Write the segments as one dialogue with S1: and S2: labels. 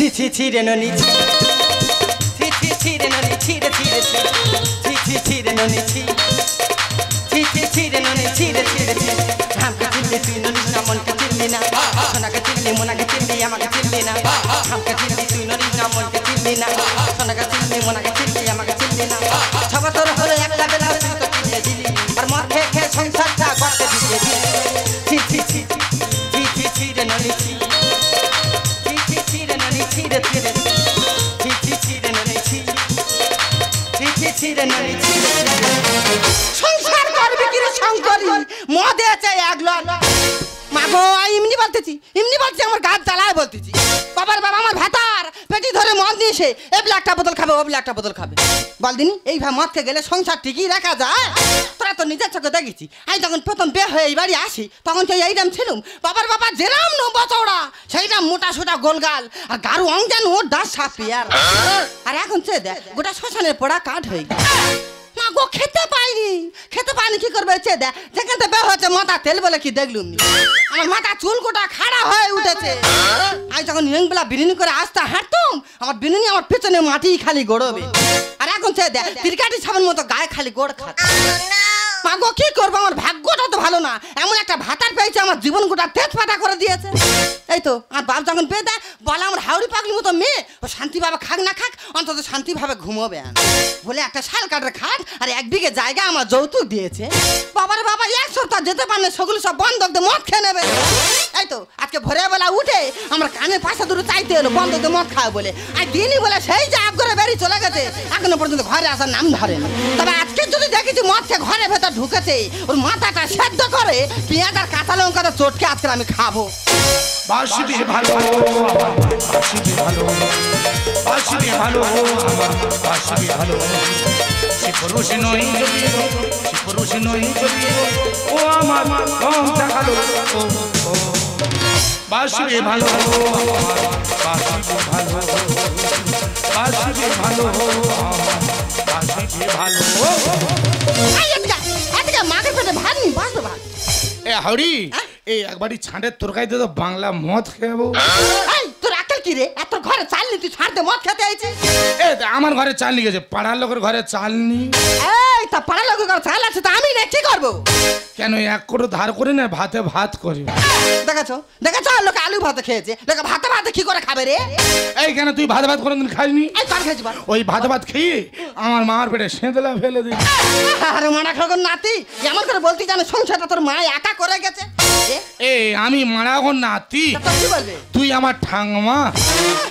S1: ছিরে ননি ছিরে ননি ছিরে ননি ছিরে ননি ছিরে আমাকে চিনলি তুই ননিস না মনকে চিনলি না সোনাকে চিনলি মোনাকে চিনলি আমাকে চিনলি না আমাকে চিনলি তুই ননিস না মনকে চিনলি না সোনাকে চিনলি মোনাকে চিনলি আমাকে চিনলি না সবার তোর হলো একটা বেলা তুই তো কিনে দিলি আর মদ খেয়ে খেয়ে সংসারটা করতে দিয়ে দিলি ছিরে ননি ছিরে ননি ছিরে ননি সংসার করবি কি রে শঙ্করী মদে আছে একলন মাগো এমনি বলতেছি আমার গাছ জ্বালায় বলতেছি বাবার বাবা আমার ভাতার পেটি ধরে মদ নিয়েছে এবলা একটা বোতল খাবে ওবলা একটা বোতল খাবে বল দিনি এইভাবে মদ খেয়ে গেলে সংসার ঠিকই রাখা যায় তোরা তো নিজের চোখে দেখেছি আমি যখন প্রথম বিয়ে হয়ে এই বাড়ি আসি তখন তো এইরাম ছিলুম বাবার বাবা যেরাম নম্বর চৌড়া সেইরাম মোটা সোটা গোলগাল আর গারু অংজান ওর দাস সাপি আর এখন চেয়ে দেখ গোটা শ্মশানের পোড়া কাঠ হয়ে গেছে মাগো খেতে পাইনি কি করবে চেয়ে দেখ যেখানে বের হচ্ছে মাথা তেল বলে কি দেখলুম আমার মাথা চুল গোটা খাড়া হয়ে উঠেছে আমি যখন ইয়ংবেলা বিরিনি করে আসতে হাঁটতুম আমার বিরিনি আমার পেছনে মাটি খালি গড়বে আর এখন চেয়ে দেখ তিরকাটি সাবান মতো গায়ে খালি গোড় খাচ্ছে মাগো কি করবো আমার ভাগ্যটা তো ভালো না এমন একটা ভাতার পেয়েছে আমার জীবন গোটা তেজপাতা করে দিয়েছে এই তো আর বাপ যখন পেয়ে দেয় বলে আমার হাওড়ি পাগলির মতো মেয়ে ও শান্তিভাবে খাক না খাক অন্তত শান্তিভাবে ঘুমোবে বলে একটা শাল কাঠের খাট আর 1 বিঘে জায়গা আমার যৌতুক দিয়েছে বাবার বাবা 1 সপ্তাহ যেতে পারলে সেগুলো সব বন্ধক দিয়ে মদ খেয়ে নেবে এই তো আজকে ভোরবেলা উঠে আমার কানের পাশে দুটো চাইতে এলো বন্ধক দিয়ে মদ খাওয়া বলে আর দিনই বলে সেই যে আপ করে বেরিয়ে চলে গেছে এখনো পর্যন্ত ঘরে আসার নাম ধরে না তবে আজকে যদি দেখেছি মদ খেয়ে ঘরে ভেতর ঢুকেছে ওর মাথাটা সেদ্ধ করে পেঁয়াজ আর কাঁচা লঙ্কাটা চটকে আজকে আমি খাবো
S2: বাসিবি ভালো বাসিবি ভালো বাসিবি ভালো বাসিবি ভালো সে পুরুষ নই ও আমার কম দেখালো বাসিবি ভালো বাসিবি ভালো বাসিবি ভালো বাসিবি ভালো
S1: মাকে পেটে ভাত নি বাসবে ভাত
S2: এ হাওড়ি এই একবারই ছাঁটের তরকারি দিয়ে তো বাংলা মদ খাবো
S1: তোর আকাল কি রে এত ঘরে চাল নি তুই ছাড়তে মদ খেতে আইছিস
S2: এ আমার ঘরে চাল নিয়ে গেছে পাড়ার লোকের ঘরে চাল নি
S1: এই তা পাড়ার লোকের ঘরে চাল আছে তা আমি না কি করবো
S2: কেন 1 কোটো ধার করে না ভাতে ভাত করি
S1: দেখাছো লোক আলু ভাত খেয়েছে লোকে ভাতে কি করে খাবে রে
S2: এই কেন তুই ভাত কোনোদিন খাসনি
S1: এই কার খেয়েছি
S2: ওই ভাত খেয়ে আমার মার পেটে সেঁতলা ফেলে দিই
S1: আরে মানা খাগর নাতি এমন করে বলতি জানো সংসারটা তোর মা একা করে গেছে
S2: এই আমি মারাগর নাতি তুই আমার ঠাংমা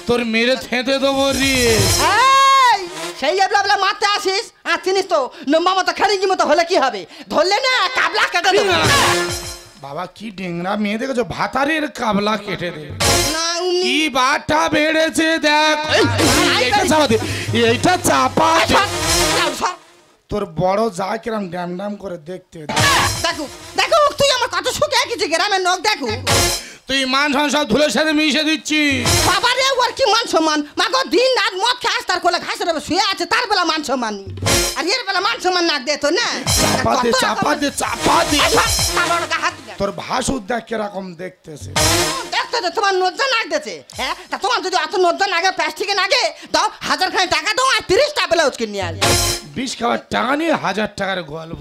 S2: তোর মেরে থেঁতে দেবো রে
S1: সেই এবলা মারতে আসিস আর চিনিস তো নম্বা মতো খারিঙ্গি মতো হলে কি হবে ধরলে না কাবলা কেটে দেবে
S2: বাবা কি ডেংরা মেয়ে দেখেছো ভাতারের কাবলা কেটে দেবে কি বাটা বেড়েছে দেখ এইটা চাপা তোর বড় যা কিরম ড্যাম ড্যাম করে দেখতে
S1: দেখো তুই আমার কত সুখে কিছু গ্রামের লোক দেখো
S2: তুই মান সম্মান সব ধুলোর সাথে মিশে দিচ্ছি
S1: বাবা রে ওর কি মান সম্মান মাগো দিন রাত মদ খাস তার কোলে ঘাসের উপর শুয়ে আছে তার বেলা মান সম্মান আর এর বেলা মান সম্মান না দে তো না
S2: চাপা দে তোর ভাসুর দেখ কিরকম দেখতেছে
S1: দেখতে তো তোমার নজ্জা নাক দিয়েছে হ্যাঁ তা তোমার যদি এত নজ্জা নাগে প্লাস্টিকে নাগে দাও 1000 খানি টাকা দাও আর 30টা ব্লাউজ কিনে নিয়ে আসবে
S2: 20 খাওয়ার টাকা নিয়ে 1000 টাকার গল্প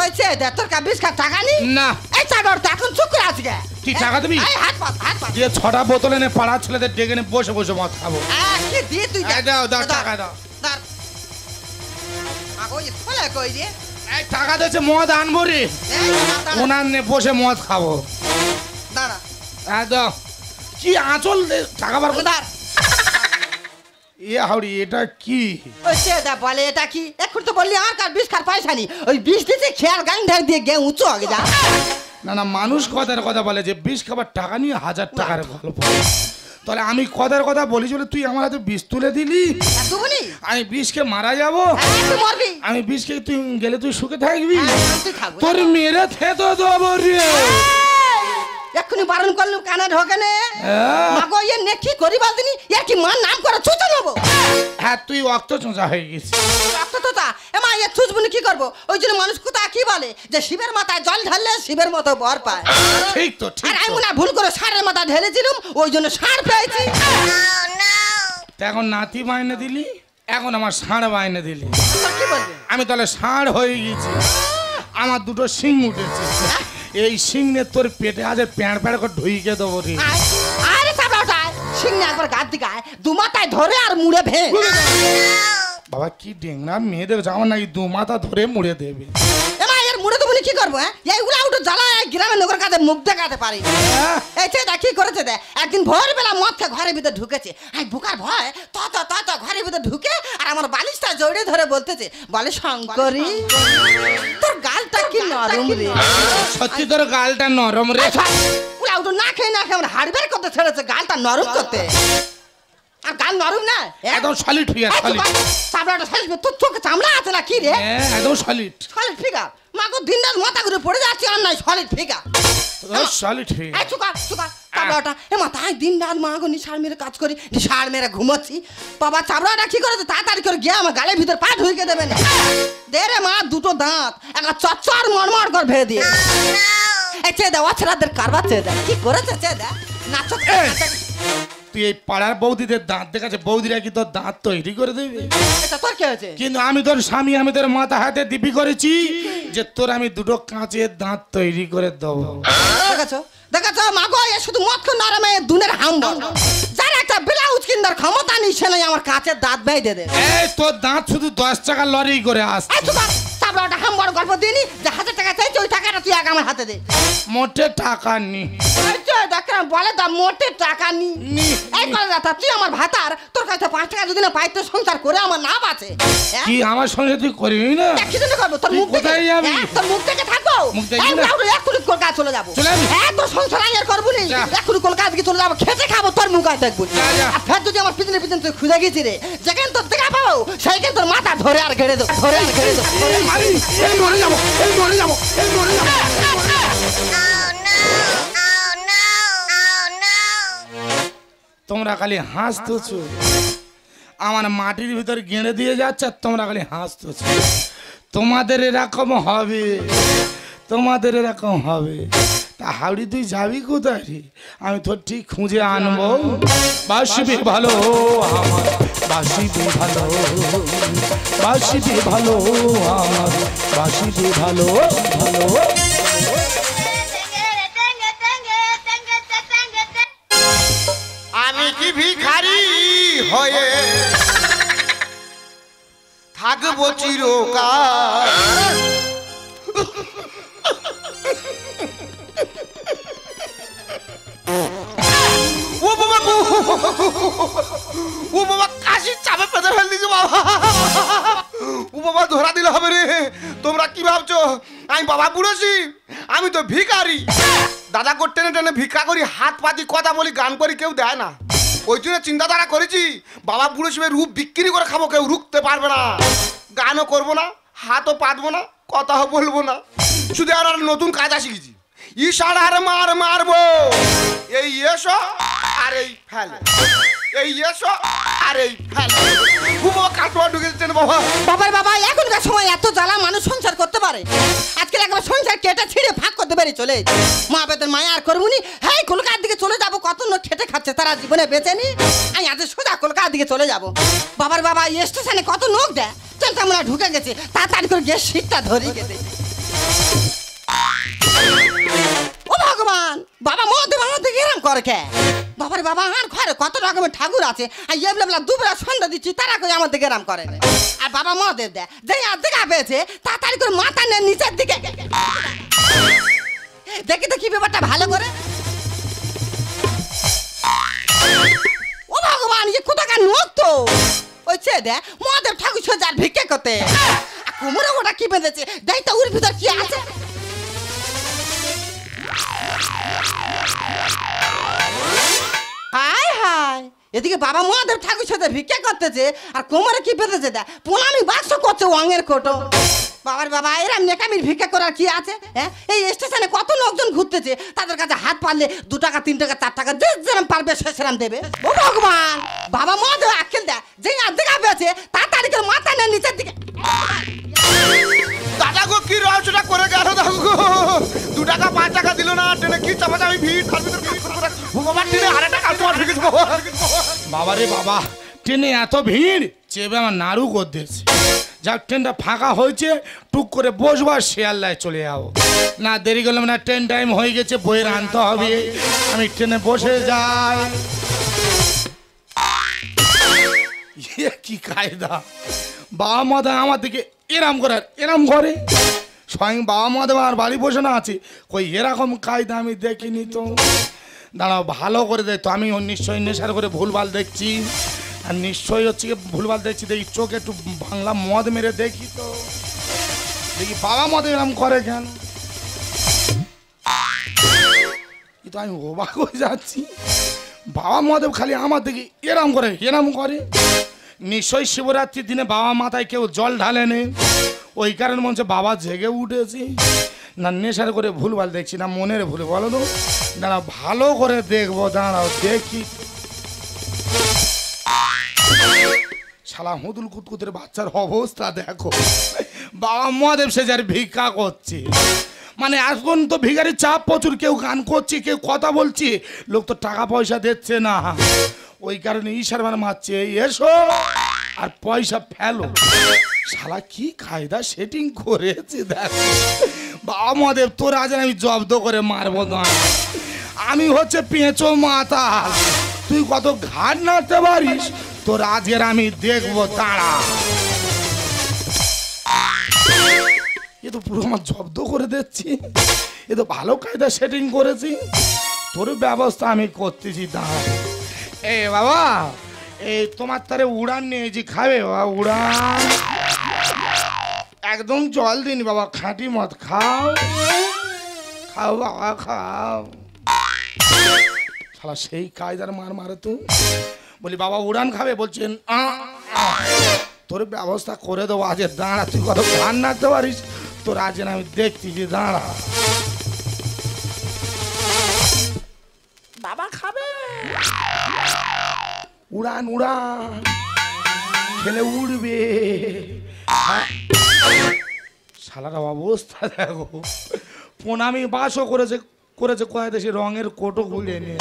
S1: ওই সে দে তোর কা 20 খাওয়ার টাকা নি
S2: না এই
S1: চাদর তো এখন চুপ করে আছে
S2: কি টাকা দিবি
S1: এই হাত পা
S2: দিয়ে 6টা বোতল এনে পাড়া ছেলেদের ডেকে নিয়ে বসে মদ খাবো
S1: কি দিয়ে তুই
S2: দাও টাকা দাও
S1: আগো এই ফলে কই রে
S2: এই টাকা দিয়েছে মদ আনবো রে ওনার নে বসে মদ খাবো
S1: দাঁড়া
S2: দাও কি আঁচল টাকা বার করে এ হাওড়ি এটা কি
S1: ওই সে দা বলে এটা কি এখন তো বললি আমার কার 20 খার পয়সা নি ওই 20 দিতে খেয়াল গান ঢাক দিয়ে গে উঁচু আগে যা
S2: না মানুষ কথার কথা বলে যে 20 খাবার টাকা নিয়ে 1000 টাকার গল্প তাহলে আমি কথার কথা বলি বলে তুই আমার হাতে 20 তুলে দিলি আমি 20 কে মারা যাবো আমি 20 কে তুই গেলে তুই সুখে থাকবি তোর মেরে থেতো দেবো রে
S1: এক্ষুনি বারণ করলুম কানে ঢোকে নে মাগো এ নে কি করি বলদিনি এর কি মান নাম করে চুচা নেব
S2: হ্যাঁ তুই রক্ত চোঁচা হয়ে গেছিস
S1: রক্ত তোতা এমা এ চুচবুনি কি করব ওই জন্য মানুষ কোথা কি বলে যে শিবের মাথায় জল ঢাললে শিবের মতো বর পায়
S2: ঠিক তো ঠিক
S1: আর আমি না ভুল করে সারের মাথা ঢেলেছিলাম ওই জন্য সার পেয়েছি
S2: তা এখন নাতি মাইনে দিলি, এখন আমার ষাঁড় মাইনে দিলি।
S1: কি বলবে?
S2: আমি তাহলে ষাঁড় হয়ে গেছি, আমার দুটো শিং উঠেছে। এই শিং নিয়ে তোর পেটে আজ প্যাঁড় প্যাঁড় করে ঢুইকে দেবো রে।
S1: আরে চাপড়াটা সিংহে একবার গাছ দিকে আয়, দু মাথায় ধরে আর মুড়ে ভেঙ।
S2: বাবা কি ডেংরা মেয়েদের জামা নাকি দু মাথা ধরে মুড়ে দেবে।
S1: এর মুড়ে তো বলি কি করবো? হ্যাঁ, এইগুলা উঠে জ্বালা গ্রামের লোকের কাছে মুখ দেখাতে পারি। এই চেয়ে কি করেছে দে, একদিন ভোরবেলা মদ খেয়ে ঘরের ভিতরে ঢুকেছে। আমি বুকার ভয় তত ঘরের ভিতরে ঢুকে আর আমার বালিশটা জড়িয়ে ধরে বলতেছে, বলে শঙ্করী তোর গালটা কি নরম রে।
S2: সত্যি তোর গালটা নরম রে।
S1: ওরা উঠে না খেয়ে আমার হাড় বের করতে ছেড়েছে গালটা নরম করতে। আর গাল নরম না,
S2: একদম সলিড ফিগার।
S1: চামড়াটা সলিড, তোর চোখে চামড়া আছে না কি রে?
S2: একদম সলিড
S1: সলিড ফিগার। মাগো দিন রাত মাথা ঘুরে পড়ে যাচ্ছে আর নাই সলিড ফিগার।
S2: Solid figure.
S1: এই চুকা চামড়াটা এ মা তাই দিন রাত মাগো নিশার মেরে কাজ করি, নিশার মেরে ঘুমোচ্ছি। বাবা চামড়াটা কি করেছে তাড়াতাড়ি করে গিয়ে আমার গালের ভিতর পা ঢুকে দেবে না। দে রে মা দুটো দাঁত একটা চচ্চর মরমর করে ভেয়ে দিয়ে। এই চেয়ে দেওয়া ছেলেদের কারবার চেয়ে দেয় কি করেছে চেয়ে দেয় নাচো।
S2: তুই এই পাড়ার বৌদিদের দাঁত দেখাচ্ছে, বৌদিরা কি তোর দাঁত তৈরি করে দেবে?
S1: এটা তোর কি হয়েছে?
S2: কিন্তু আমি তোর স্বামী, আমি তোর মাথা হাতে দিবি করেছি যে তোর আমি দুটো কাঁচের দাঁত তৈরি করে দেবো।
S1: দেখাছো মাগো এ শুধু মদ নরমে দুনের হাম্বল, যার একটা ব্লাউজ কিনার ক্ষমতা নেই সে নাই আমার কাঁচের দাঁত বেঁধে দেবে।
S2: এই তোর দাঁত শুধু 10 টাকা লরি করে আসছে।
S1: চাবড়াটা হাম্বর গল্প দিনি যে 1000 টাকা চাইছে ওই টাকাটা তুই আগে আমার হাতে দে।
S2: মোটে টাকা নি
S1: দেখলাম বলে দা মোটে টাকা নি। এই করে দাতা তুই আমার ভাতার, তোর কাছে 5 টাকা যদি না পাই তো সংসার করে আমার না বাঁচে।
S2: কি আমার সঙ্গে তুই করবি না?
S1: কি জন্য করব? তোর মুখ
S2: কোথায় যাবি?
S1: তোর মুখ থেকে থাকবো। এই যাও এক্ষুনি কলকাতা চলে যাবো। হ্যাঁ তোর সংসার আর করবো নি, এক্ষুনি কলকাতা দিকে চলে যাবো, খেতে খাবো তোর মুখ আর দেখবো। আর ফের যদি আমার পিছনে পিছনে তুই খুঁজে গেছি রে, যেখানে তোর দেখা পাবো সেইখানে তোর মাথা ধরে আর ঘেড়ে দেবো, ধরে আর ঘেড়ে দেবো।
S2: এই মরে যাবো, এই মরে যাবো, এই মরে যাবো। তোমরা খালি হাসতেছো, আমার মাটির ভিতর গেঁড়ে দিয়ে যাচ্ছে আর তোমরা খালি হাসতেছো। তোমাদের এরকম হবে, তোমাদের এরকম হবে। তা হাওড়ি তুই যাবি কোথায় রে? আমি তোর ঠিক খুঁজে আনবো। বাসবি ভালো আমার, বাসবি ভালো, বাসবি ভালো আমার, বাসবি ভালো ভালো।
S3: আমি কি ভিখারি হয়ে থাকবো চিরকাল? ও বাবা গো, ও বাবা কাশির চাপে পেতে ফেল দিয়েছে বাবা। ও বাবা ধরা দিলে হবে রে। তোমরা কি ভাবছো আমি বাবা বুড়োছি? আমি তো ভিখারি। দাদা করে টেনে টেনে ভিক্ষা করি, হাত পাতি কথা বলি, গান করি, কেউ দেয় না। ওই জন্য চিন্তাধারা করেছি বাবা বুড়ো শিবের রূপ বিক্রি করে খাবো, কেউ রুখতে পারবে না। গানও করবো না, হাতও পাতবো না, কথাও বলবো না। শুধু আর নতুন কাজ শিখেছি, ইশারার মার মারবো। এই এসো আর এই ফেল, এই এসো আর এই ফেল। কাটোয়া ঢুকেছেন বাবা।
S1: বাবার বাবা এখনকার সময় এত জ্বালা মানুষ সংসার করতে পারে? আজকাল একবার সংসার কেটে ছিঁড়ে ভাগ করতে পারি চলে মা বেতন মায়া আর করবো নি। হ্যাঁ কলকাতার দিকে চলে যাবো, কত লোক খেটে খাচ্ছে তারা জীবনে বেঁচে নি। আমি আজ সোজা কলকাতার দিকে চলে যাবো। বাবার বাবা স্টেশনে কত লোক দেয়, চল আমরা ঢুকে গেছি, তাড়াতাড়ি করে গিয়ে সিটটা ধরে গেছে। ও ভগবান, বাবা মধ্যে বাংলাতে গেরাম করে কে? বাবার বাবা আমার ঘরে কত রকমের ঠাকুর আছে, আর এবলা দুবেলা সন্ধ্যা দিচ্ছি তারা করে আমাদের গেরাম করে। আর বাবা মদের দেয় যে দেখা পেয়েছে তাড়াতাড়ি করে মাথা নেয় নিচের দিকে। দেখি তো কি ব্যাপারটা ভালো করে। ও ভগবান, ইয়ে কোথাকার নোক তো ওই চে দে মদের ঠাকুর সোজার ভিক্ষে করতে। কোমরে ওটা কি বেঁধেছে দেখ তো, ওর ভিতর কি আছে। হায় হায়, এদিকে বাবা মহাদেব ঠাকুর সাথে ভিক্ষা করতেছে আর কোমরে কি বেঁধেছে দেখ, পোলামি বাক্স করছে অঙ্গের কোটো। বাবার বাবা এরম নেকামির ভিক্ষা করার কি আছে? হ্যাঁ এই স্টেশনে কত লোকজন ঘুরতেছে, তাদের কাছে হাত পারলে 2 টাকা 3 টাকা 4 টাকা যে যেরম পারবে সে সেরম দেবে। ও ভগবান, বাবা মহাদেব আকেল দেয় যে দেখা পেয়েছে তাড়াতাড়ি করে মাথা নেয় নিচের দিকে।
S3: দাদা গো কি রহস্যটা করে গেল দাদা গো? 2 টাকা 5 টাকা দিল না, ট্রেনে কি চাপাচাপি ভিড়, তার ভিতরে ভগবান ট্রেনে আরেকটা কাস্টমার ঢুকেছে বাবা।
S2: বাবা রে বাবা, ট্রেনে এত ভিড় চেপে আমার নাড়ু করতেছে। যাক ট্রেনটা ফাঁকা হয়েছে, টুক করে বসবার শিয়ালদায় চলে যাবো। না দেরি করলাম না, ট্রেন টাইম হয়ে গেছে, বইয়ের আনতে হবে। আমি ট্রেনে বসে যাই। কি কায়দা! বাবা মাদা আমার দিকে এরাম করার এরাম করে। স্বয়ং বাবা মাদা আর বাড়ি বসে না আছে, কই এরকম কায়দা আমি দেখিনি তো। দাঁড়াও ভালো করে দেখ তো, আমি নিশ্চয়ই নেশার করে ভুলভাল দেখছি। আর নিশ্চয়ই হচ্ছে কি ভুলভাল দেখছি। দেখি চোখে একটু বাংলা মদ মেরে দেখি তো, দেখি বাবা মদ এরম করে কেন। তো আমি অবাক হয়ে যাচ্ছি, বাবা মহাদেব খালি আমার দেখি এরম করে এরম করে। নিশ্চয়ই শিবরাত্রির দিনে বাবা মাথায় কেউ জল ঢালেনি, ওই কারণে মনে হচ্ছে বাবা জেগে উঠেছি। না নেশার করে ভুলভাল দেখছি, না মনের ভুল বলো তো। দাঁড়াও ভালো করে দেখবো, দাঁড়াও দেখি। শালা হুদুল কুতকুতের বাচ্চার অবস্থা দেখো। বাবা মহাদেব সে যার ভিক্ষা করছে, মানে এখন তো ভিখারির চাপ প্রচুর। কেউ গান করছে, কেউ কথা বলছে, লোক তো টাকা পয়সা দিচ্ছে না, ওই কারণে ইশারা মারছে এসো আর পয়সা ফেলো। শালা কি কায়দা সেটিং করেছে দেখো। বাবা মহাদেব তোর আজ আমি জব্দ করে মারবো না। আমি হচ্ছে পেঁচো মাথা, তুই কত ঘাট নাড়তে পারিস, তোর আজকের আমি দেখবো। দাঁড়া, এ তো পুরো আমার জব্দ করে দিচ্ছি। এ তো ভালো কায়দা সেটিং করেছি, তোর ব্যবস্থা আমি করতেছি। দাঁড়া এ বাবা, এই তোমার তারে উড়ান নিয়েছি, খাবে বাবা উড়ান? একদম জল দিন বাবা, খাঁটি মদ খাও, খাও বাবা খাও। শালা সেই কায়দার মার মারে তুই। বলি বাবা উড়ান খাবে, বলছেন তোর ব্যবস্থা করে দেবো আজ। দাঁড়া, তুই কত গান নাড়তে পারিস, তোর আজ আমি দেখতেছি। দাঁড়া বাবা খাবে, উড়ান উড়ান, খেলে উড়বে। শালার অবস্থা দেখো, প্রণামী বাসও করেছে করেছে কয়েক দেশে রঙের কোটো খুলে নিয়ে।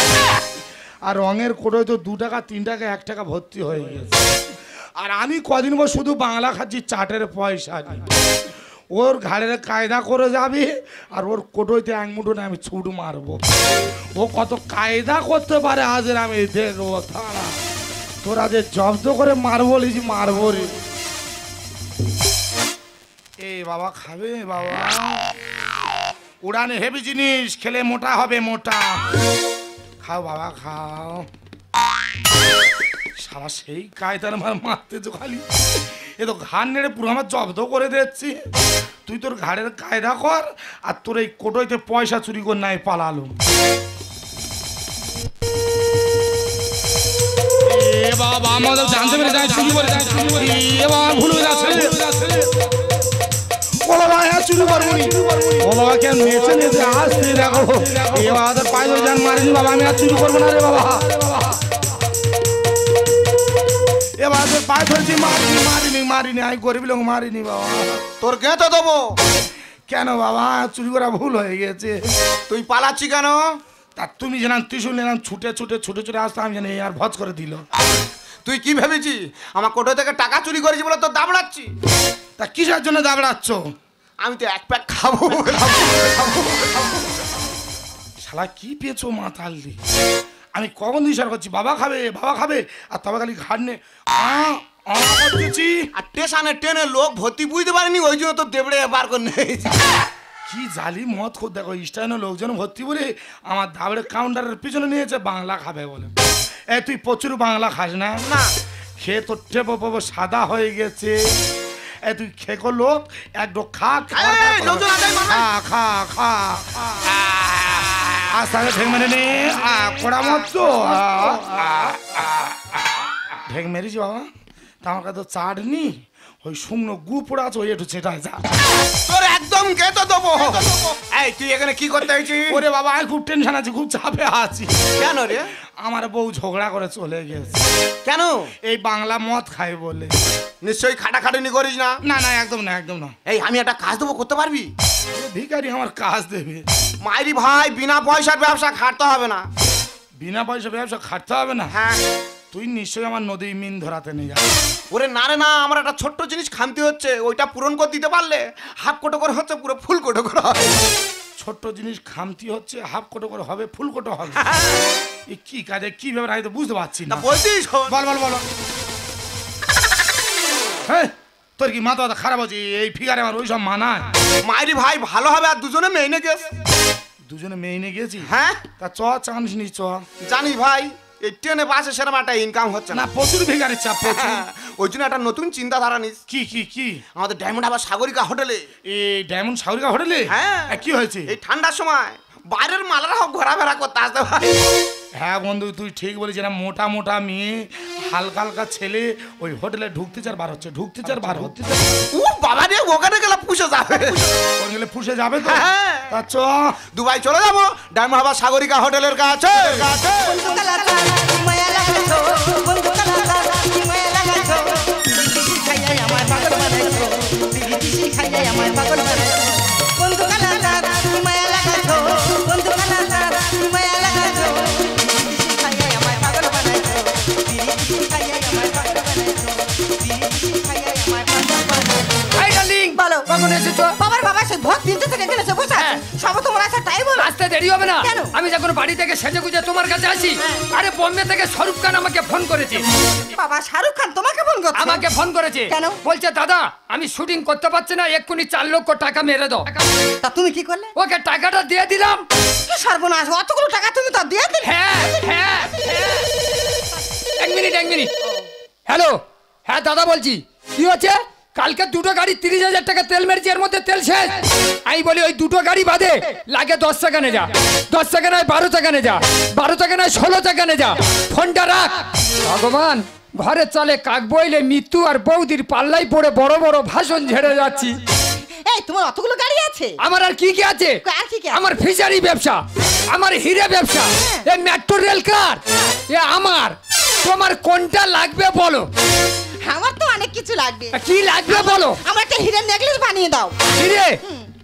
S2: আর রঙের কোটোয় তো 2 টাকা 3 টাকা 1 টাকা ভর্তি হয়ে গেছে। আর আমি কদিন পর শুধু বাংলা খাচ্ছি, চাটের পয়সা নেই। ওর ঘাড়ের কায়দা করে যাবে, আর ওর কোটোইতে 1 মুঠো না আমি ছুট মারবো। ও কত কায়দা করতে পারে আজ আমি দেখবো। তারা তোর আজ জব্দ করে মারবো, লিজি মারবো রে। এ বাবা খাবে বাবা, উড়ানে হেভি জিনিস, খেলে মোটা হবে মোটা। খাও বাবা খাও। সারা সেই কায়দার মারতে তো খালি, এ তো ঘাড় নেড়ে পুরো আমার জব্দ করে দিচ্ছি। তুই তোর ঘাড়ের কায়দা কর, আর তোর এই কোটোইতে পয়সা চুরি করে নাই পালালো। এ বাবা আমাদের জানতে পেরে যায়, চুরি করে যায়, চুরি করে। এ বাবা ভুল হয়ে যাচ্ছে, ও বাবা হ্যাঁ চুরি করবো নি। ও বাবা কেন নেচে নেচে আসছে দেখো। এ বাবা তোর পায়ে ধরে যান মারিনি বাবা, আমি আর চুরি করবো না রে বাবা। এবার তোর পায়ে ধরেছি, মারিনি মারিনি মারিনি, আমি গরিব লোক মারিনি বাবা।
S3: তোর গেঁথে দেবো।
S2: কেন বাবা, চুরি করা ভুল হয়ে গেছে।
S3: তুই পালাচ্ছি কেন?
S2: তা তুমি জানান ত্রিশুল নিলাম, ছুটে ছুটে ছুটে ছুটে আসতাম, আমি জানি আর ভজ করে দিল।
S3: তুই কি ভেবেছি আমার কোটো থেকে টাকা চুরি করেছি বলে তোর দাবড়াচ্ছি?
S2: তা কিসের জন্য দাবড়াচ্ছ?
S3: আমি তো 1 প্যাক খাবো।
S2: শালা কি পেয়েছো মাথাল দি। আমি কখন দিশার করছি বাবা খাবে বাবা খাবে, আর তবে খালি ঘাড় নে করতেছি।
S3: আর স্টেশনে ট্রেনে লোক ভর্তি বুঝতে পারেনি, ওই জন্য তো দেবড়ে বার করে নিয়েছি।
S2: কি জালি মত খোদ দেখো, স্টাইনে লোকজন ভর্তি বলে আমার দাবড়ে কাউন্টারের পিছনে নিয়েছে বাংলা খাবে বলে। এ তুই প্রচুর বাংলা খাস না?
S3: না
S2: খেয়ে তোর টেপো পাবো সাদা হয়ে গেছে। এ তুই খেকো লোক, একটু খা খা খা খা আস্তে আস্তে ঢেক মেরে নে। কড়া মত তো ঢেক মেরেছি বাবা। তা আমার কাছে চাটনি, ওই শুকনো গু পোড়া আছে, ওই একটু চেটা যা।
S3: তোর একদম গেঁথে দেবো। এই তুই এখানে কি করতে হয়েছিস?
S2: ওরে বাবা আমি খুব টেনশন আছি, খুব চাপে আছি।
S3: কেন রে?
S2: আমার বউ ঝগড়া করে চলে গেছে।
S3: কেন?
S2: এই বাংলা মদ খাই বলে।
S3: নিশ্চয়ই খাটাখাটনি করিস না?
S2: না না একদম না একদম না।
S3: এই আমি একটা কাজ দেবো, করতে পারবি?
S2: ভিখারি আমার কাজ দেবে।
S3: মাইরি ভাই, বিনা পয়সার ব্যবসা খাটতে হবে না।
S2: বিনা পয়সা ব্যবসা খাটতে হবে না?
S3: হ্যাঁ
S2: তুই নিশ্চয়ই আমার নদী মিন ধরাতে নিয়ে যাবি।
S3: ওরে না রে না, আমার একটা ছোট্ট জিনিস খামতি হচ্ছে, ওইটা পূরণ করে দিতে পারলে হাফ কোটো করে হচ্ছে, পুরো ফুল কোটো করে হবে।
S2: ছোট্ট জিনিস খামতি হচ্ছে, হাফ কোটো করে হবে, ফুল কোটো হবে। এ কি কাজে কি ব্যাপার আমি তো বুঝতে পারছি না।
S3: বলছিস
S2: বল বল বল। হ্যাঁ, তোর কি মাথা খারাপ হচ্ছে? এই ফিগারে আমার ওইসব মানায়?
S3: মাইরি ভাই ভালো হবে, আর দুজনে মেয়ে নিয়ে গেছ।
S2: দুজনে মেয়ে নিয়ে গেছি?
S3: হ্যাঁ
S2: তা চ চান্স নি চ।
S3: জানি ভাই, এই ট্রেনে বাসে সেরকম একটা ইনকাম হচ্ছে
S2: না,
S3: না।
S2: প্রচুর ফিগারের চাপ প্রচুর।
S3: ওই জন্য একটা নতুন চিন্তাধারা নিস।
S2: কি কি কি?
S3: আমাদের ডায়মন্ড আবার সাগরিকা হোটেলে।
S2: এই ডায়মন্ড সাগরিকা হোটেলে?
S3: হ্যাঁ।
S2: কি হয়েছে?
S3: এই ঠান্ডার সময় বাইরের মালারা ঘোরাফেরা করতে আসতে ভাই।
S2: হ্যাঁ বন্ধু, তুই ঠিক বলেছিস। না, মোটা মোটা মেয়ে, হালকা হালকা ছেলে ওই হোটেলে ঢুকতে চার বার হচ্ছে, ঢুকতে চার বার হচ্ছে।
S3: ও বাবা রে, ওখানে গেলে পুষে যাবে।
S2: ওখানে গেলে ফুসে যাবে তো?
S3: হ্যাঁ।
S2: তা চ।
S3: দুবাই চলে যাবো, ডায়মন্ড আবার সাগরিকা হোটেলের কাছে।
S1: বন্ধু কালাকা মায়া লাগাছো, বন্ধু কালাকা মায়া লাগাছো, বিড়ি খাইয়া আমার পাগল বানাইছো, বিড়ি খাইয়া আমার পাগল বানাইছো। বন্ধু কালাকা মায়া লাগাছো, বন্ধু কালাকা মায়া লাগাছো, বিড়ি খাইয়া আমার পাগল বানাইছো, বিড়ি খাইয়া আমার পাগল বানাইছো, বিড়ি খাইয়া আমার পাগল বানাইছো।
S4: হাই ডার্লিং,
S1: বলো।
S4: কখন এসেছো?
S1: বাবার বাবা সে ভোর 3টে থেকে গেলেছে বসে আছে। সব তোমার আসার টাইম হলো।
S4: আসতে দেরি হবে না?
S1: কেন?
S4: আমি যখন বাড়ি থেকে সেজে গুজে তোমার কাছে আসি, আরে বোম্বে থেকে শাহরুখ খান আমাকে ফোন করেছে।
S1: বাবা শাহরুখ খান তোমাকে ফোন করছে?
S4: আমাকে ফোন করেছে।
S1: কেন?
S4: বলছে দাদা আমি শুটিং করতে পারছি না, এক্ষুনি 4 লক্ষ টাকা মেরে দাও।
S1: তা তুমি কি করলে?
S4: ওকে টাকাটা দিয়ে দিলাম।
S1: কি সর্বনাশ, অতগুলো টাকা তুমি তো দিয়ে দিলে?
S4: হ্যাঁ হ্যাঁ হ্যাঁ। এক মিনিট। হ্যালো, হ্যাঁ দাদা বলছি। কি হচ্ছে? কালকে দুটো গাড়ি 30,000 টাকা তেল মেরেছি, এর মধ্যে তেল শেষ। আমি বলি ওই দুটো গাড়ি বাদে লাগে 10 সেকেন্ডে যা, 10 সেকেন্ড নয় 12 সেকেন্ডে যা, 12 সেকেন্ড নয় 16 সেকেন্ডে যা। ফোনটা রাখ। ভগবান, ঘরে চলে কাক বইলে মৃত্যু আর বৌদির পাল্লাই পড়ে বড় বড় ভাষণ ঝেড়ে যাচ্ছি।
S1: এই তোমার অতগুলো গাড়ি আছে?
S4: আমার আর কি কি আছে?
S1: আর কি কি আছে?
S4: আমার ফিশারি ব্যবসা, আমার হিরে ব্যবসা, এই মেট্রো রেল কার, এ আমার। তোমার কোনটা লাগবে বলো?
S1: আমার তো অনেক কিছু লাগবে।
S4: কি লাগবে বলো?
S1: আমার একটা হিরের নেকলেস বানিয়ে দাও।
S4: হিরে?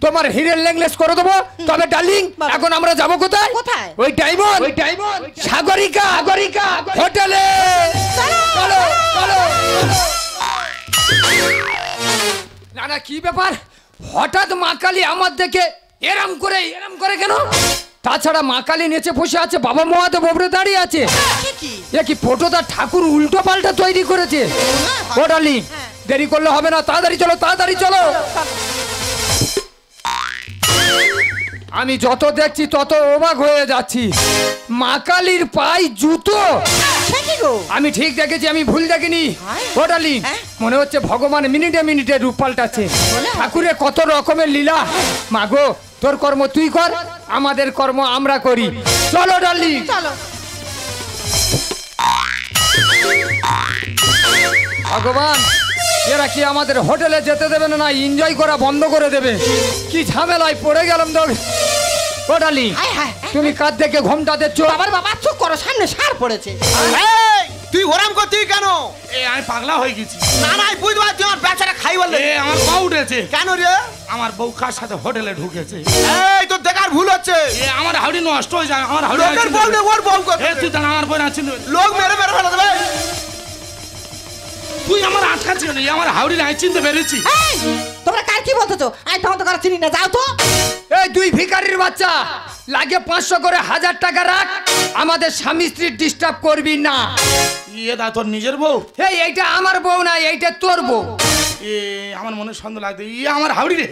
S4: তোমার হিরের নেকলেস করে দেবো। তবে ডার্লিং,
S1: বাবা।
S4: এখন আমরা যাবো কোথায়?
S1: কোথায়?
S4: ওই ডায়মন্ড সাগরিকা হোটেলে।
S1: চলো,
S4: চলো চলো। না না, কি ব্যাপার? হঠাৎ মা কালী আমার দেখে এরম করে কেন? তাছাড়া মা কালী নিচে বসে আছে, বাবা মহাদেব ওপরে দাঁড়িয়ে আছে।
S1: কি?
S4: এ কি ফটোটা ঠাকুর উল্টো পাল্টা তৈরি করেছে? ও ডার্লিং, দেরি করলে হবে না, তাড়াতাড়ি চলো তাড়াতাড়ি চলো। আমি যত দেখছি তত অবাক হয়ে যাচ্ছি। মা কালীর পায়ে জুতো।
S1: সে কি গো?
S4: আমি ঠিক দেখেছি, আমি ভুল দেখিনি। ও ডার্লিং, মনে হচ্ছে ভগবান মিনিটে মিনিটে রূপ পাল্টাচ্ছে। ঠাকুরের কত রকমের লীলা। মাগো, তোর কর্ম তুই কর, আমাদের কর্ম আমরা করি। চলো ডার্লিং।
S1: চলো।
S4: ভগবান, এরা কি আমাদের হোটেলে যেতে দেবে না, এনজয় করা বন্ধ করে দেবে? কি ঝামেলায় পড়ে গেলাম তো। ও ডার্লিং,
S1: হায় হায়,
S4: তুমি কাঁধ থেকে ঘোমটা দিচ্ছ?
S1: বাবার বাবা চুপ করো, সামনে সার পড়েছে।
S3: এই, তুই ওরাম করছিস কেন?
S2: এ আমি পাগলা হয়ে গেছি।
S3: না না, বুঝতে পারছি, আমার ব্যবসাটা খাই বললে।
S2: এ আমার পা উঠেছে।
S3: কেন রে?
S2: আমার বউ কার সাথে হোটেলে ঢুকেছে।
S3: এই তোর দেখার ভুল হচ্ছে।
S2: এ আমার হাউডি নষ্ট হয়ে যায়। আমার হাউডি
S3: লোকের বউ নে, ওর বউ করছে।
S2: এ তুই জানা আমার বই আছে।
S3: লোক মেরে মেরে ফেলে দেবে।
S2: তুই আমার আটকাচ্ছিল না, আমার হাউডি নাই চিনতে পেরেছি।
S1: এই, তোমরা কার কি বলতেছো? আমি তোমার তো কার চিনি না, যাও তো।
S4: এই দুই ভিখারির বাচ্চা, লাগে 500 করে 1000 টাকা রাখ, আমাদের স্বামী স্ত্রী ডিস্টার্ব করবি না।
S2: ইয়ে দা, তোর নিজের বউ?
S4: এইটা আমার বউ না, এইটা তোর বউ।
S2: এ আমার মনে সন্দেহ লাগছে। ইয়ে আমার হাউডি রে।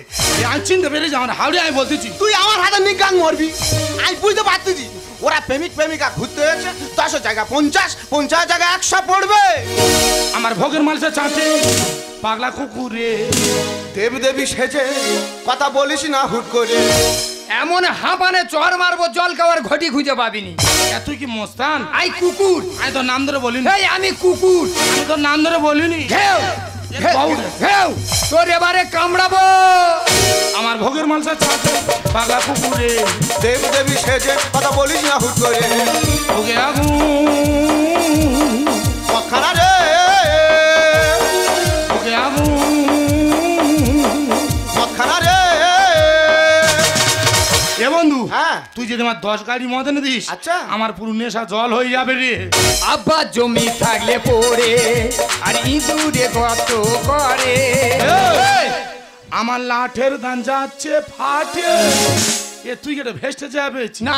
S2: আমি চিনতে পেরেছি আমার হাউডি। আমি বলতেছি
S3: তুই আমার হাতে নিগান মরবি। আমি বুঝতে পারতেছি ওরা প্রেমিকা ঘুরতে হয়েছে। 10 জায়গা 50 জায়গা 100 পড়বে।
S2: আমার ভোগের মালসা চাটে পাগলা কুকুরে।
S3: দেবী সেজে কথা বলিস না হুট করে।
S4: এমন হাঁপানে চর মারবো, জল খাওয়ার ঘটি খুঁজে পাবিনি।
S2: তুই কি মস্তান?
S4: আই কুকুর।
S2: আমি তোর নাম ধরে বলিনি।
S4: এই আমি কুকুর।
S2: আমি তোর নাম ধরে বলিনি।
S4: ঘেউ ঘেউ, তোর এবারে কামড়াবো।
S2: আমার ভোগের মালসা চাটে পাগলা কুকুরে।
S3: দেবী সেজে কথা বলিস না হুট করে।
S2: ভোগে আগুন
S3: মখানা রে,
S2: ভোগে আগুন
S3: মখানা রে।
S2: এ বন্ধু,
S3: হ্যাঁ।
S2: তুই যে যদি আমার 10 গাড়ি মদ এনে দিস
S3: আচ্ছা।
S2: আমার পুরো নেশা জল হয়ে যাবে রে।
S4: আব্বা জমি থাকলে পড়ে আর ইঁদুরে কত করে।
S2: এই, আমার লাঠের দান যাচ্ছে ফাটে। এ তুই এটা ভেস্টে যাবে
S4: না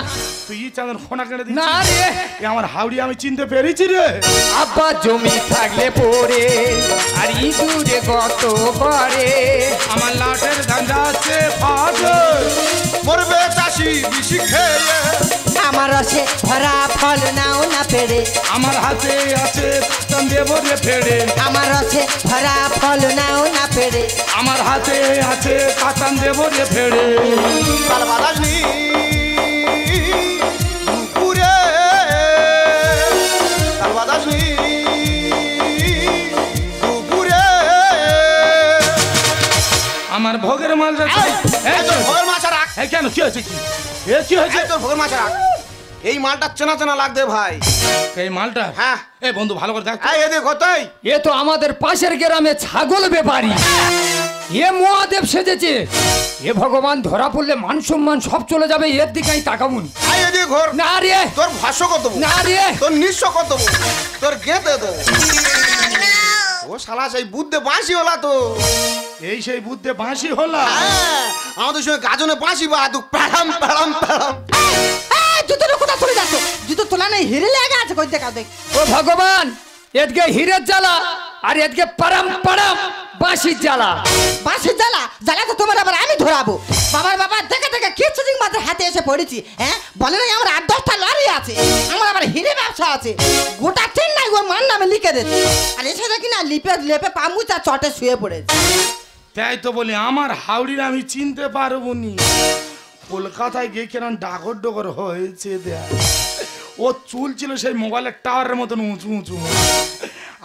S2: তুই চাঁদন খোনা কেটে দিস
S4: না রে,
S2: আমার হাওড়ি আমি চিনতে পেরেছি রে।
S4: আব্বা জমি থাকলে পড়ে আর ইঁদুরে কত করে।
S2: আমার লাঠের দান যাচ্ছে ফাটে।
S3: মরবে চাষি বিশি খেয়ে,
S1: আমার রসে ভরা ফল নাও না পেড়ে,
S2: আমার হাতে আছে কাতান দেব রে ফেড়ে।
S1: আমার রসে ভরা ফল নাও না পেড়ে,
S2: আমার হাতে আছে কাতান দেব রে ফেড়ে।
S3: তাল বাদাসনি দুপুরে, তাল বাদাসনি দুপুরে।
S2: আমার ভোগের মাল যাচ্ছে।
S3: এই তোর ভোগের মাছ রাখ,
S2: এই কেন কি হয়েছে কি এ কি হয়েছে?
S3: এই তোর ভোগের মাছ রাখ। এই মালটা চেনা চেনা লাগবে ভাই।
S2: এই মালটা
S3: হ্যাঁ।
S2: এই বন্ধু ভালো করে দেখ তো।
S3: এই এদিকে কতই
S4: এ তো আমাদের পাশের গ্রামে ছাগল ব্যাপারী। এ মহাদেব সেজেছে। এ ভগবান ধরা পড়লে মান সম্মান সব চলে যাবে, এর দিকে আমি তাকাবুন।
S3: এই এদিকে ঘর।
S4: না রে
S3: তোর ভাষ্য কত দেবো,
S4: না রে,
S3: তোর নিঃস্ব কত দেবো, তোর গেঁতে দেবো। ও শালা সেই বুদ্ধে বাঁশি হলা তো।
S2: এই সেই বুদ্ধে বাঁশি হলা।
S3: হ্যাঁ, আমাদের সঙ্গে গাজনে বাঁশি বা তু প্যাড়াম প্যাড়াম প্যাড়াম।
S1: জুতোটা কোথায় চলে যাচ্ছে? জুতো তোলা নেই, হিরে লেগে আছে, কই দেখা দেখ।
S4: ও ভগবান, এদিকে হীরের জ্বালা আর এদিকে পারাম পারাম বাঁশির জ্বালা।
S1: বাঁশের জ্বালা জ্বালা তো তোমার আবার আমি ধরাবো। বাবার বাবা দেখে দেখে কিছুদিন মাত্র হাতে এসে পড়েছি। হ্যাঁ বলে না আমার 8-10টা লরি আছে, আমার আবার হিরে ব্যবসা আছে, গোটা চেন্নাই ওর মান নামে লিখে দিয়েছে। আর এসে দেখি না লিপে লেপে পামুচা চটে শুয়ে পড়েছে।
S2: তাই তো বলি আমার হাওড়ির আমি চিনতে পারবো নি। কলকাতায় গিয়ে কেন ডাগর ডগর হয়েছে দেখ। ও চুল ছিল সেই মোবাইলের টাওয়ারের মতন উঁচু উঁচু,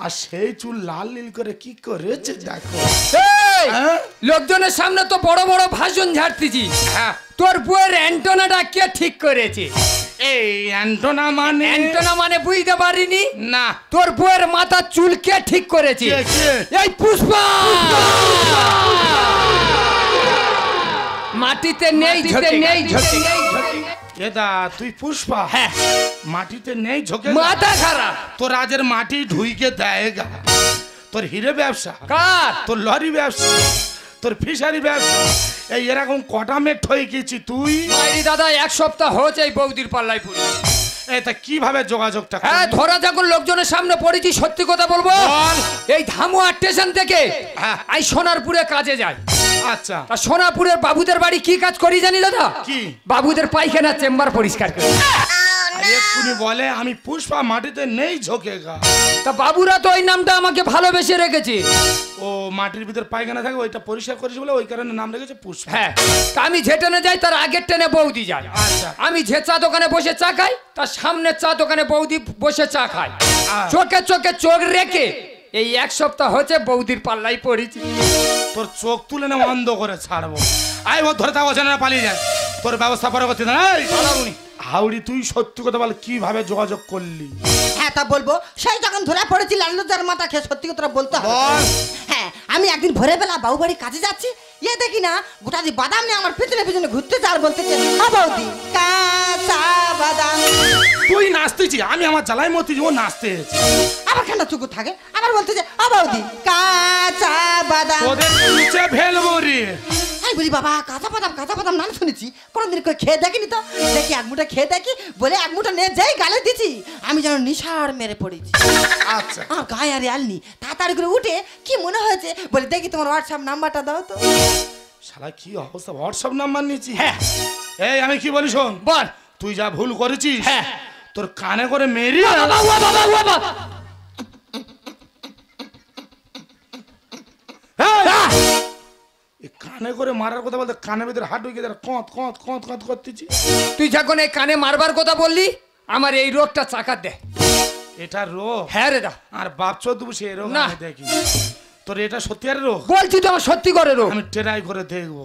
S2: আর সেই চুল লাল নীল করে কি করেছে দেখো।
S4: এই,
S2: হ্যাঁ?
S4: লোকজনের সামনে তো বড় বড় ভাষণ ঝাড়তেছি।
S2: হ্যাঁ।
S4: তোর বউয়ের অ্যান্টোনাটা কে ঠিক করেছে?
S2: এই অ্যান্টোনা মানে
S4: অ্যান্টোনা মানে বুঝতে পারিনি।
S2: না।
S4: তোর বউয়ের মাথার চুল কে ঠিক করেছে?
S2: কে, কে?
S4: এই পুষ্পা। মাটিতে নেই ঝোঁকে, নেই ঝোঁকে।
S2: এদা তুই পুষ্পা?
S4: হ্যাঁ।
S2: মাটিতে নেই ঝোঁকে?
S4: মাথা খারাপ।
S2: তোর রাজের মাটি ঢুইকে দেয়গা। তোর হিরে ব্যবসা,
S4: কার?
S2: তোর লরি ব্যবসা, তোর ফিশারি ব্যবসা, এই এরকম কটা মেট হয়ে গেছি তুই।
S4: মাইরি দাদা 1 সপ্তাহ হয়েছে এই বৌদির পাল্লায় পড়ি।
S2: এটা কিভাবে যোগাযোগটা করবি?
S4: হ্যাঁ, ধরা যখন লোকজনের সামনে পড়েছি সত্যি কথা বলবো।
S2: বল।
S4: এই ধামুয়া স্টেশন থেকে
S2: হ্যাঁ।
S4: এই সোনারপুরে কাজে যাই।
S2: আচ্ছা।
S4: আর সোনারপুরের বাবুদের বাড়ি কি কাজ করি জানি দাদা?
S2: কি?
S4: বাবুদের পায়খানা চেম্বার পরিষ্কার করি।
S2: আর এক্ষুনি বলে আমি পুষ্পা মাটিতে নেই ঝোঁকে গা।
S4: তা বাবুরা তো ওই নামটা আমাকে ভালোবেসে রেখেছে।
S2: ও মাটির ভিতর পায়খানা থাকে ওইটা পরিষ্কার করিস বলে ওই কারণে নাম রেখেছে পুষ্পা।
S4: হ্যাঁ, তা আমি যে ট্রেনে যাই তার আগের ট্রেনে বৌদি যায়।
S2: আচ্ছা।
S4: আমি যে চা দোকানে বসে চা খাই তার সামনের চা দোকানে বৌদি বসে চা খায়। চোখে চোখে চোখ রেখে এই 1 সপ্তাহ হচ্ছে বৌদির পাল্লাই পড়েছি।
S2: তোর চোখ তুলে না অন্ধ করে ছাড়বো। আই ও ধরে থাকো না পালিয়ে যায়। তোর ব্যবস্থা পরে করতে না। হাওড়ি তুই সত্যি কথা বল কিভাবে যোগাযোগ করলি?
S1: হ্যাঁ তা বলবো, সেই যখন ধরা পড়েছি লাল্লুদার মাথা খেয়ে সত্যি কথা বলতে হবে।
S2: বল।
S1: হ্যাঁ, আমি একদিন ভোরবেলা বাবু বাড়ি কাজে যাচ্ছি, ইয়ে দেখি না গোটা দি বাদাম নিয়ে আমার পিছনে পিছনে ঘুরতে যার বলতেছে ও বৌদি কাঁচা বাদাম।
S2: তুই নাচতেছি, আমি আমার জ্বালাই মতি ও নাচতে এসেছি।
S1: আবার কেন চুকুর থাকে, আবার বলতেছে ও বৌদি কাঁচা বাদাম।
S2: তোদের নিচে ফেলবো রে।
S1: আমি বলি বাবা কাঁচা বাদাম নাম শুনেছি, কোনোদিন করে খেয়ে দেখিনি তো, দেখি এক মুঠা খেয়ে দেখি বলে এক মুঠা নিয়ে যেই গালে দিছি আমি যেন নিশার মেরে পড়েছি।
S2: আচ্ছা।
S1: আমার গায়ে আর আলনি, তাড়াতাড়ি করে উঠে কি মনে হয়েছে বলে দেখি তোমার হোয়াটসঅ্যাপ নাম্বারটা দাও তো।
S2: শালা কি অবস্থা, হোয়াটসঅ্যাপ নাম্বার নিয়েছি?
S4: হ্যাঁ।
S2: এই আমি কি বলি শোন,
S4: বল।
S2: তুই যা ভুল করেছিস
S4: হ্যাঁ।
S2: তোর কানে করে মেরি
S4: বাবা, ও বাবা, ও বাবা।
S2: কানে করে মারার কথা বলতে কানের ভিতরে হাত ঢুকে কঁত কঁত কঁত কঁত করতেছি।
S4: তুই যখন এই কানে মারবার কথা বললি আমার এই রোগটা চাকার দে।
S2: এটা রোগ?
S4: হ্যাঁ রে দা।
S2: আর বাপ চোদ্দ সে রোগ
S4: না।
S2: আমি দেখি। তোর এটা সত্যি আর রোগ?
S4: বলছি তো আমার সত্যি করে রোগ।
S2: আমি ট্রাই করে দেখবো।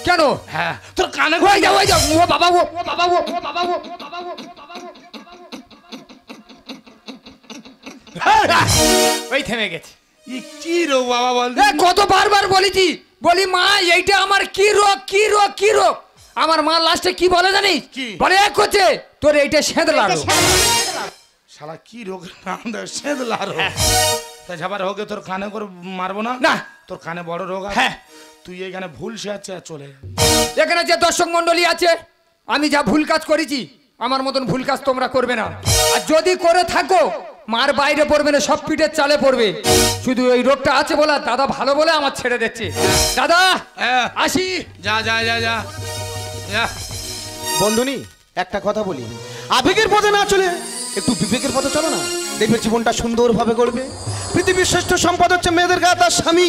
S4: কেন?
S2: হ্যাঁ তোর কানে
S4: ওই যা, ওই যা, ও বাবা, ও বাবা, ও বাবা, ও বাবা, ও ওই থেমে গেছে।
S2: ই কি রোগ বাবা বল?
S4: কত বারবার বলেছি, বলি মা এইটা আমার কি রোগ কি রোগ কি রোগ, আমার মা লাস্টে কি বলে জানিস?
S2: কি?
S4: বলে এক করছে তোর এইটা সেঁদলাড়ো।
S2: শালা কি রোগ নাম দেয় সেদলা রোগ। তা ঝাবার হোক তোর কানে করে মারবো না।
S4: না।
S2: তোর কানে বড় রোগ আছে।
S4: হ্যাঁ।
S2: তুই এখানে ভুল শেয়াচ্ছে চলে যা।
S4: এখানে যে দর্শক মন্ডলী আছে, আমি যা ভুল কাজ করেছি আমার মতন ভুল কাজ তোমরা করবে না। আর যদি করে থাকো মার বাইরে পড়বে না, সব পিঠের চালে পড়বে। শুধু ওই রোগটা আছে বলে দাদা ভালো বলে আমার ছেড়ে দিচ্ছে। দাদা
S2: হ্যাঁ।
S4: আসি।
S2: যা যা যা যা যা।
S3: বন্ধুনি একটা কথা বলি, আবেগের পথে না চলে একটু বিবেকের পথে চলো না, দেখবে জীবনটা সুন্দরভাবে গড়বে। পৃথিবীর শ্রেষ্ঠ সম্পদ হচ্ছে মেয়েদের গায়ে তার স্বামী।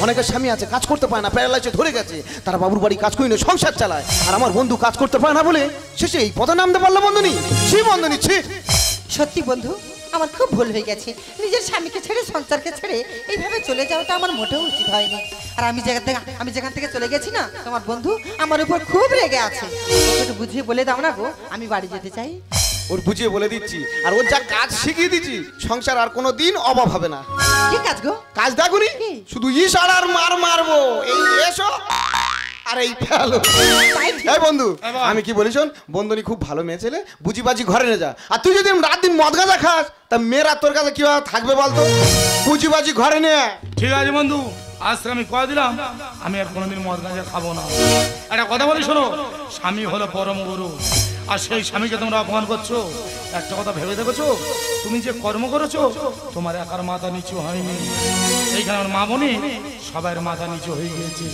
S3: অনেকের স্বামী আছে কাজ করতে পারে না, প্যারালাইসে ধরে গেছে, তারা বাবুর বাড়ি কাজ করে নিয়ে সংসার চালায়। আর আমার বন্ধু কাজ করতে পারে না বলে শেষে এই পথে নামতে পারলো। বন্ধুনি ছি, বন্ধুনি ছি।
S1: সত্যি বন্ধু, আমার খুব ভুল হয়ে গেছে। নিজের স্বামীকে ছেড়ে সংসারকে ছেড়ে এইভাবে চলে যাওয়াটা আমার মোটেও উচিত হয়নি। আর আমি যেখান থেকে চলে গেছি না, তোমার বন্ধু আমার উপর খুব রেগে আছে। ওকে একটু বুঝিয়ে বলে দাও না গো, আমি বাড়ি যেতে চাই।
S3: ওর বুঝিয়ে বলে দিচ্ছি, আর ওর যা কাজ শিখিয়ে দিচ্ছি, সংসার আর কোনো দিন অভাব হবে না।
S1: কি কাজ গো?
S3: কাজ দেখুনি,
S1: কি?
S3: শুধু ইশারার মার মারবো। এই এসো আর এই ফেলো। এই বন্ধু, আমি কি বলি শোন, বন্ধুনি খুব ভালো মেয়ে ছেলে, বুঝি বাজি ঘরে নিয়ে যা। আর তুই যদি রাত দিন মদ গাঁজা খাস, তা মেয়েরা তোর কাছে কিভাবে থাকবে বলতো? বুঝি বাজি ঘরে নিয়ে।
S2: ঠিক আছে বন্ধু, আজ থেকে আমি কয়ে দিলাম আমি আর কোনোদিন মদ গাঁজা খাবো না। একটা কথা বলি শোনো, স্বামী হলো পরম গুরু। আর সেই স্বামীকে তোমরা অপমান করছো। একটা কথা ভেবে দেখেছো, তুমি যে কর্ম করেছো তোমার একার মাথা নিচু হয়নি, এইখানে আমার মা বোনে সবার মাথা নিচু হয়ে গিয়েছে।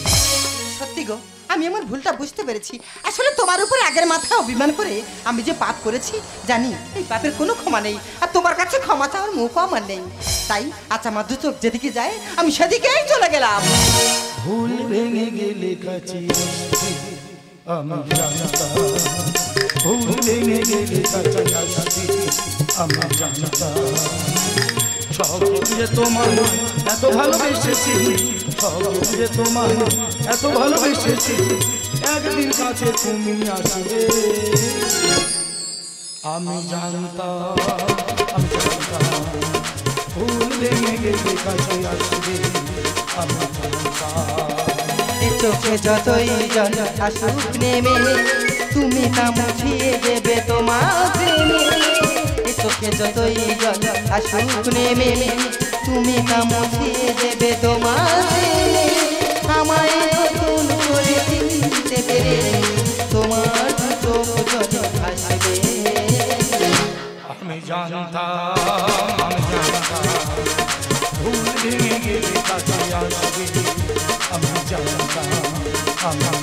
S1: সত্যি গো, আমি আমার ভুলটা বুঝতে পেরেছি। আসলে তোমার উপর আগের মাথা অভিমান করে আমি যে পাপ করেছি, জানি এই পাপের কোনো ক্ষমা নেই। আর তোমার কাছে ক্ষমা চাওয়ার মুখও আমার নেই। তাই আচ্ছা আমার দু চোখ যেদিকে যায় আমি সেদিকেই চলে গেলাম।
S2: ভুল ভেঙে গেলে কাছে আমি জানতাম, ভুল ভেঙে গেলে কাছে আমি জানতাম, সব যে তোমার এত ভালোবেসেছি, সব যে তোমার এত ভালোবেসেছি, একদিন কাছে তুমি আসবে আমি জানতাম, আমি জানতাম, ভুল ভেঙে গেলে কাছে আসবে আমি জানতাম।
S1: চোখে যতই জল আসুক নেমে, তুমি তা মুছিয়ে দেবে তোমার প্রেমে। চোখে যতই জল আসুক নেমে, তুমি তা মুছিয়ে দেবে তোমার প্রেমে। আমায় নতুন করে চিনতে পেরে তোমার চোখ জল আসবে।
S2: আমি জানতাম, আমি জানতাম, ভুল ভেঙে গেলে কাছে আসবে আমি জানতাম, আমি